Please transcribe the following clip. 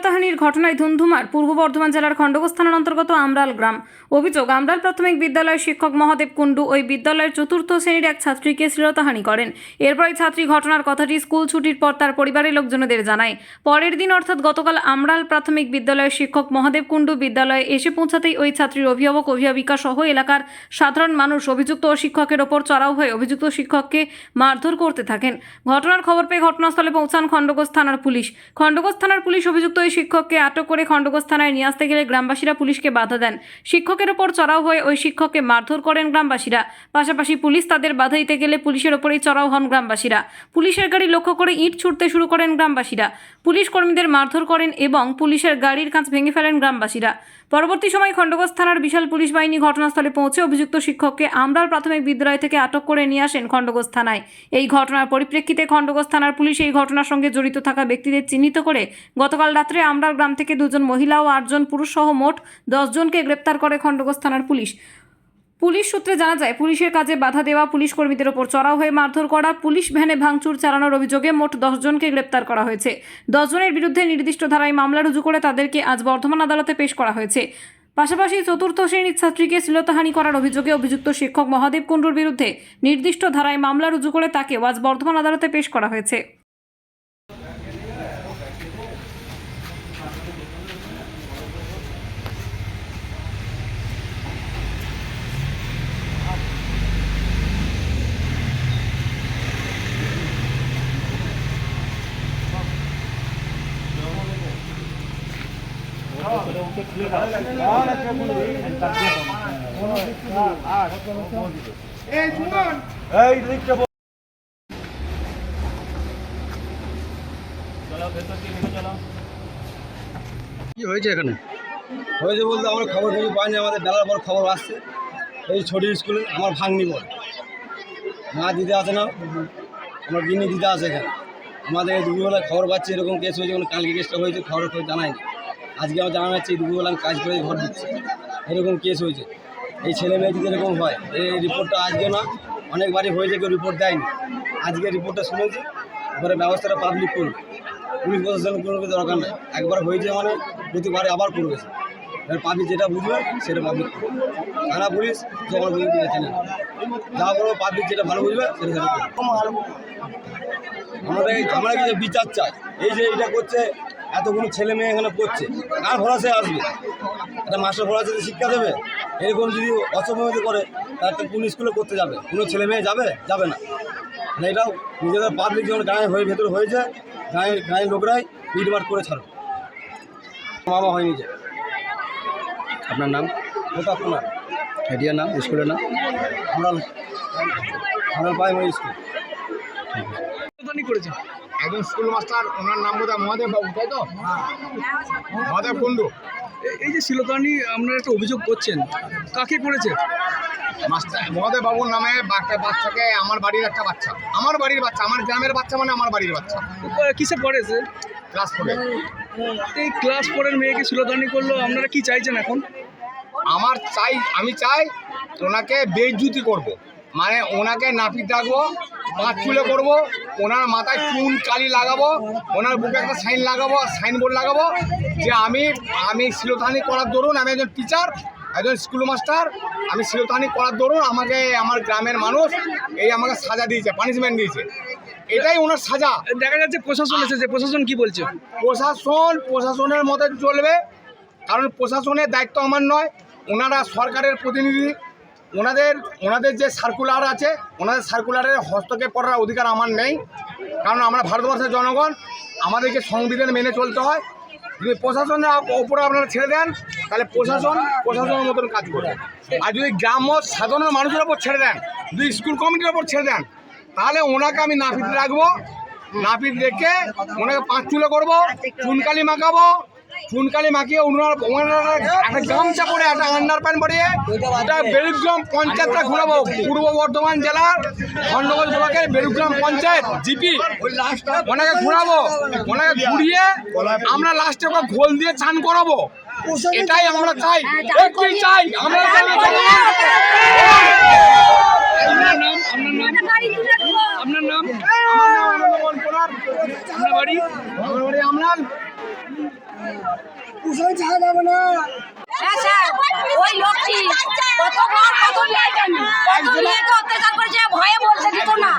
শ্লীলতাহানির ঘটনায় ধুন্ধুমার পূর্ব বর্ধমান জেলার খণ্ডঘোষ থানার অন্তর্গত আমরাল গ্রাম। অভিযোগ, আমরাল প্রাথমিক বিদ্যালয়ের শিক্ষক মহাদেব কুণ্ডু ওই বিদ্যালয়ের চতুর্থ শ্রেণীর এক ছাত্রীকে শ্লীলতাহানি করেন। এরপরই ছাত্রী ঘটনার কথাটি স্কুল ছুটির পর তার পরিবারের লোকজনদের জানায়। পরের দিন অর্থাৎ গতকাল আমরাল প্রাথমিক বিদ্যালয়ের শিক্ষক মহাদেব কুণ্ডু বিদ্যালয়ে এসে পৌঁছাতেই ওই ছাত্রীর অভিভাবক অভিভাবিকা সহ এলাকার সাধারণ মানুষ অভিযুক্ত ও শিক্ষকের ওপর চড়াও হয়ে অভিযুক্ত শিক্ষককে মারধর করতে থাকেন। ঘটনার খবর পেয়ে ঘটনাস্থলে পৌঁছান খণ্ডঘোষ থানার পুলিশ। খণ্ডঘোষ থানার পুলিশ অভিযুক্ত ওই শিক্ষককে আটক করে খণ্ডঘোষ থানায় নিয়ে আসতে গেলে গ্রামবাসীরা পুলিশকে বাধা দেন। শিক্ষকের ওপর চড়াও হয়ে ওই শিক্ষককে মারধর করেন গ্রামবাসীরা। পাশাপাশি পুলিশ তাদের বাধা দিতে গেলে পুলিশের ওপরেই চড়াও হন গ্রামবাসীরা। পুলিশের গাড়ি লক্ষ্য করে ইট ছুড়তে শুরু করেন গ্রামবাসীরা। পুলিশ কর্মীদের মারধর করেন এবং পুলিশের গাড়ির কাঁচ ভেঙে ফেলেন গ্রামবাসীরা। পরবর্তী সময় খণ্ডঘোষ থানার বিশাল পুলিশ বাহিনী ঘটনাস্থলে পৌঁছে অভিযুক্ত শিক্ষককে আমরাল প্রাথমিক বিদ্যালয় থেকে আটক করে নিয়ে আসেন খণ্ডঘোষ থানায়। এই ঘটনার পরিপ্রেক্ষিতে খণ্ডঘোষ থানার পুলিশ এই ঘটনার সঙ্গে জড়িত থাকা ব্যক্তিদের চিহ্নিত করে গতকাল রাত্রে আমরাল গ্রাম থেকে 2 জন মহিলা ও 8 জন পুরুষ সহ মোট 10 জনকে গ্রেপ্তার করে খণ্ডঘোষ থানার পুলিশ। পুলিশ সূত্রে জানা যায়, পুলিশের কাজে বাধা দেওয়া, পুলিশ কর্মীদের ওপর চড়াও হয়ে মারধর করা, পুলিশ ভ্যানে ভাঙচুর চালানোর অভিযোগে মোট 10 জনকে গ্রেপ্তার করা হয়েছে। 10 জনের বিরুদ্ধে নির্দিষ্ট ধারায় মামলা রুজু করে তাদেরকে আজ বর্ধমান আদালতে পেশ করা হয়েছে। পাশাপাশি চতুর্থ শ্রেণীর ছাত্রীকে শ্লীলতাহানি করার অভিযোগে অভিযুক্ত শিক্ষক মহাদেব কুণ্ডুর বিরুদ্ধে নির্দিষ্ট ধারায় মামলা রুজু করে তাকেও আজ বর্ধমান আদালতে পেশ করা হয়েছে। কি হয়েছে এখানে? হয়েছে বলতে আমরা খবর কিছু পাইনি, আমাদের বেলার পর খবর আসছে এই ছোট স্কুলে আমার ভাগ্নি বল মা দিতে আসে না, আমার গিনি দিতে আসে এখানে। আমাদের এই দুপুরবেলায় খবর পাচ্ছি এরকম কেস হয়েছে, কালকে কেসটা হয়েছে খবর জানায়নি। আজকে আমার জানা যাচ্ছে দুপুরবেলা আমি কাজ করে ঘর দিচ্ছি, এরকম কেস হয়েছে। এই ছেলে মেয়ে যদি এরকম হয়, এই রিপোর্টটা আজকে না অনেকবারই হয়েছে, কেউ রিপোর্ট দেয়নি। আজকে রিপোর্টটা শুনেছি, এবারে ব্যবস্থাটা পাবলিক করবে, পুলিশ প্রশাসন কোনো দরকার নেই। একবার হয়েছে মানে প্রতিবারে আবার করবে। এবার পাবলিক যেটা বুঝবে সেটা পাবলিক করবে। থানা পুলিশ যখন বুঝতে যাচ্ছে না, যা করবো পাবলিক যেটা ভালো বুঝবে সেটা সেটা করবে। আমরা কিছু বিচার চাই। এই যে এটা করছে, এতগুলো ছেলে মেয়ে এখানে পড়ছে, কার ভরসায় আসবে? একটা মাস্টার ভরসা শিক্ষা দেবে? এরকম যদি অসময়তে করে তার একটা কোন স্কুলে করতে যাবে? কোনো ছেলে মেয়ে যাবে? যাবে না। এটাও নিজেদের পাবলিক যখন গায়ে হয়ে ভেতরে হয়েছে, গায়ের লোকরাই পিটমাট করে ছাড়বে। মামা হয়নি যে। আপনার নাম? ওটা আপনার এরিয়ার নাম, স্কুলের নাম? আমরা প্রাইমারি স্কুল করেছে একজন স্কুল মাস্টার, ওনার নাম বোধহয় মহাদেব বাবু, তাই তো? মহাদেব কুণ্ডু। এই যে শ্লীলতাহানি আপনারা একটা অভিযোগ করছেন, কাকে করেছে? মাস্টার মহাদেব বাবুর নামে বাচ্চাকে, আমার বাড়ির একটা বাচ্চা, আমার গ্রামের বাচ্চা, মানে আমার বাড়ির বাচ্চা, কিসে পড়েছে? ক্লাস 4-এ। এই ক্লাস 4-এর মেয়েকে শ্লীলতাহানি করলো, আপনারা কি চাইছেন এখন? আমি চাই ওনাকে বেইজ্জতি করব, মানে ওনাকে নাপিত ডাকবো, পাঁচ চুলে করবো, ওনার মাথায় চুন কালি লাগাবো, ওনার বুকে একটা সাইনবোর্ড লাগাবো যে আমি শ্লীলতাহানি করার দরুন, আমি একজন টিচার, একজন স্কুল মাস্টার, আমি শ্লীলতাহানি করার দরুন আমাকে আমার গ্রামের মানুষ আমাকে সাজা দিয়েছে, পানিশমেন্ট দিয়েছে। এটাই ওনার সাজা। দেখা যাচ্ছে প্রশাসন এসেছে, প্রশাসন কি বলছে? প্রশাসনের মতে চলবে, কারণ প্রশাসনের দায়িত্ব আমার নয়, ওনারা সরকারের প্রতিনিধি। ওনাদের যে সার্কুলার আছে, ওনাদের সার্কুলারের হস্তক্ষেপ করার অধিকার আমার নেই, কারণ আমরা ভারতবর্ষের জনগণ, আমাদেরকে সংবিধান মেনে চলতে হয়। যদি প্রশাসনের ওপরে আপনারা ছেড়ে দেন, তাহলে প্রশাসনের মতন কাজ করবে। আর যদি গ্রাম্য সাধারণ মানুষের ওপর ছেড়ে দেন, যদি স্কুল কমিটির ওপর ছেড়ে দেন, তাহলে ওনাকে আমি নাপিত রাখবো, নাপিত রেখে ওনাকে পাঁচ চুলে করবো, চুনকালি মাখিয়ে ওনারা একটা গামছা পরে, একটা আন্ডার প্যান্ট পরিয়ে ওটা বেরুগ্রাম পঞ্চায়েতটা ঘুরাবো। পূর্ব বর্ধমান জেলার খণ্ডঘোষ ব্লকের বেরুগ্রাম পঞ্চায়েত জিপি, ওনাকে ঘুরাবো, ওনাকে ঘুরিয়ে আমরা লাস্টে ওকে ঘোল দিয়ে চান করাবো। এটাই আমরা চাই, আমরা আপনার নাম? আমার বাড়ি আমরাল। হ্যাঁ স্যার, ওই লোকটি কতবার কত মেয়েকে অত্যাচার করেছে, ভয়ে বলতে দিত না।